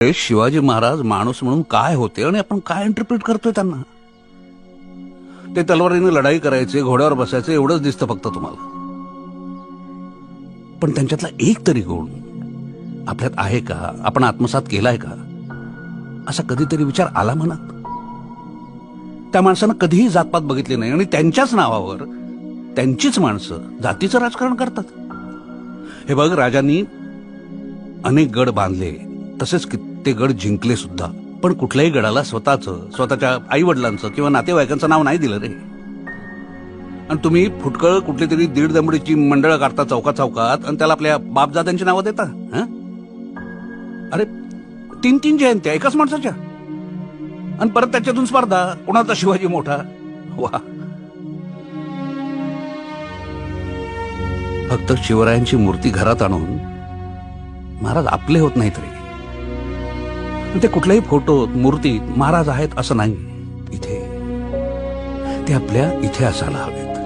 शिवाजी महाराज माणूस म्हणून काय होते आणि आपण काय इंटरप्रिट करतोय त्यांना? ते तलवारीने लढाई करायचे, घोड्यावर बसायचे एवढंच दिसतं फक्त तुम्हाला. पण त्यांच्यातला एक तरी गुण आपल्यात आहे का? आपण आत्मसात केलाय का? असा कधीतरी विचार आला मनात? त्या माणसानं कधीही जातपात बघितली नाही आणि त्यांच्याच नावावर त्यांचीच माणसं जातीचं राजकारण करतात. हे बघ, राजांनी अनेक गड बांधले, तसेच कित्येक गड जिंकले सुद्धा, पण कुठल्याही गडाला स्वतःच्या आई वडिलांचं किंवा नातेवाईकांचं नाव नाही दिलं रे. आणि तुम्ही फुटकळ कुठली तरी 1.5 दमडीची मंडळं काढता चौकात आणि त्याला आपल्या बापजाद्यांची नावं देता. अरे 3 जयंत्या एकाच माणसाच्या, आणि परत त्याच्यातून स्पर्धा, कोणाचा शिवाजी मोठा. वा, फक्त शिवरायांची मूर्ती घरात आणून महाराज आपले होत नाहीत रे. ते कुठल्याही फोटोत मूर्तीत महाराज आहेत असं नाही. इथे ते आपल्या इथे असायला हवेत.